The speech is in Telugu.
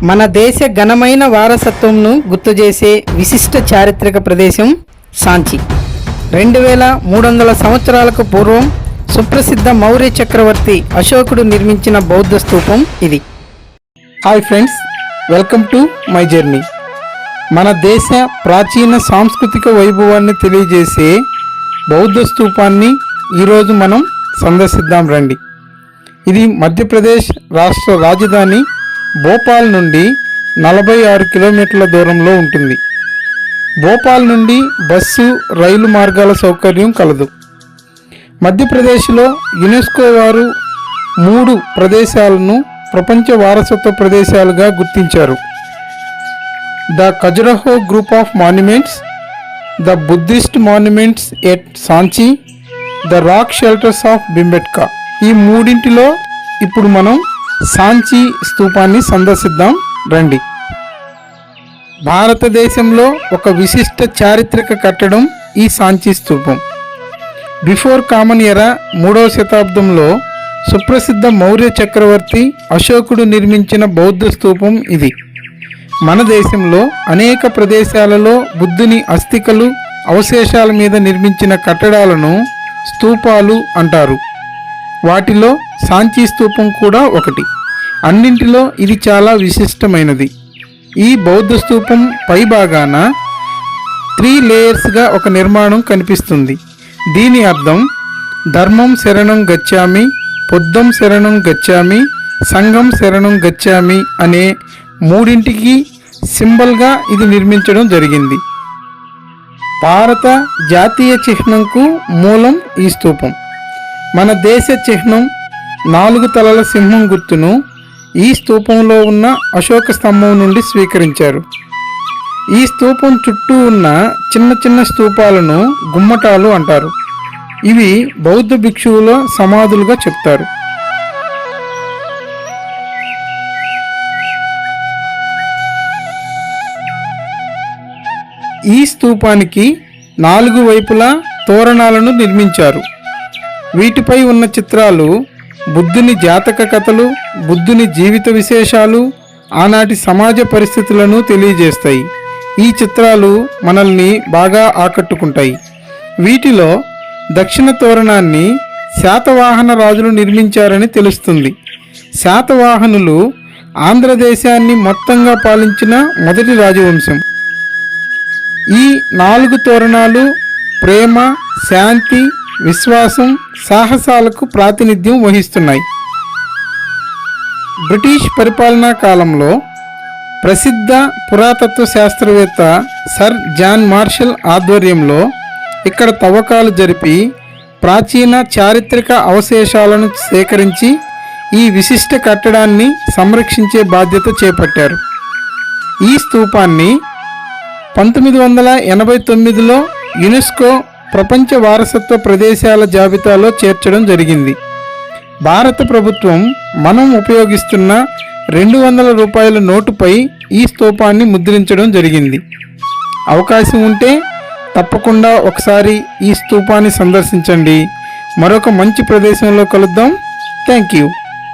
మన దేశ ఘనమైన వారసత్వంను గుర్తుచేసే విశిష్ట చారిత్రక ప్రదేశం సాంచి. 2300 సంవత్సరాలకు పూర్వం సుప్రసిద్ధ మౌర్య చక్రవర్తి అశోకుడు నిర్మించిన బౌద్ధ స్తూపం ఇది. Hi friends, welcome to my journey. మన దేశ ప్రాచీన సాంస్కృతిక వైభవాన్ని తెలియజేసే బౌద్ధ స్తూపాన్ని ఈరోజు మనం సందర్శిద్దాం రండి. ఇది మధ్యప్రదేశ్ రాష్ట్ర రాజధాని భోపాల్ నుండి 46 కిలోమీటర్ల దూరంలో ఉంటుంది. భోపాల్ నుండి బస్సు, రైలు మార్గాల సౌకర్యం కలదు. మధ్యప్రదేశ్లో యునెస్కో వారు 3 ప్రదేశాలను ప్రపంచ వారసత్వ ప్రదేశాలుగా గుర్తించారు. The Khajuraho group of monuments, the Buddhist monuments at Sanchi, the rock shelters of Bhimbetka. ఈ మూడింటిలో ఇప్పుడు మనం సాంచి స్తూపాన్ని సందర్శిద్దాం రండి. భారతదేశంలో ఒక విశిష్ట చారిత్రక కట్టడం ఈ సాంచి స్తూపం. బిఫోర్ కామన్ ఎరా 3వ శతాబ్దంలో సుప్రసిద్ధ మౌర్య చక్రవర్తి అశోకుడు నిర్మించిన బౌద్ధ స్తూపం ఇది. మన దేశంలో అనేక ప్రదేశాలలో బుద్ధుని అస్థికలు, అవశేషాల మీద నిర్మించిన కట్టడాలను స్తూపాలు అంటారు. వాటిలో సాంచి స్తూపం కూడా ఒకటి. అన్నింటిలో ఇది చాలా విశిష్టమైనది. ఈ బౌద్ధ స్తూపం పై భాగాన 3 లేయర్స్గా ఒక నిర్మాణం కనిపిస్తుంది. దీని అర్థం ధర్మం శరణం గచ్చామి, బుద్ధం శరణం గచ్చామి, సంఘం శరణం గచ్చామి అనే మూడింటికి సింబల్గా ఇది నిర్మించడం జరిగింది. భారత జాతీయ చిహ్నంకు మూలం ఈ స్తూపం. మన దేశ చిహ్నం 4 తలల సింహం గుర్తును ఈ స్తూపంలో ఉన్న అశోక స్తంభం నుండి స్వీకరించారు. ఈ స్తూపం చుట్టూ ఉన్న చిన్న చిన్న స్తూపాలను గుమ్మటాలు అంటారు. ఇవి బౌద్ధ భిక్షువుల సమాధులుగా చెప్తారు. ఈ స్తూపానికి 4 వైపులా తోరణాలను నిర్మించారు. వీటిపై ఉన్న చిత్రాలు బుద్ధుని జాతక కథలు, బుద్ధుని జీవిత విశేషాలు, ఆనాటి సమాజ పరిస్థితులను తెలియజేస్తాయి. ఈ చిత్రాలు మనల్ని బాగా ఆకట్టుకుంటాయి. వీటిలో దక్షిణ తోరణాన్ని శాతవాహన రాజులు నిర్మించారని తెలుస్తుంది. శాతవాహనులు ఆంధ్రదేశాన్ని మొత్తంగా పాలించిన మొదటి రాజవంశం. ఈ 4 తోరణాలు ప్రేమ, శాంతి, విశ్వాసం, సాహసాలకు ప్రాతినిధ్యం వహిస్తున్నాయి. బ్రిటిష్ పరిపాలనా కాలంలో ప్రసిద్ధ పురాతత్వ శాస్త్రవేత్త సర్ జాన్ మార్షల్ ఆధ్వర్యంలో ఇక్కడ తవ్వకాలు జరిపి ప్రాచీన చారిత్రక అవశేషాలను సేకరించి ఈ విశిష్ట కట్టడాన్ని సంరక్షించే బాధ్యత చేపట్టారు. ఈ స్తూపాన్ని 1989లో యునెస్కో ప్రపంచ వారసత్వ ప్రదేశాల జాబితాలో చేర్చడం జరిగింది. భారత ప్రభుత్వం మనం ఉపయోగిస్తున్న 200 రూపాయల నోటుపై ఈ స్తూపాన్ని ముద్రించడం జరిగింది. అవకాశం ఉంటే తప్పకుండా ఒకసారి ఈ స్తూపాన్ని సందర్శించండి. మరొక మంచి ప్రదేశంలో కలుద్దాం. Thank you.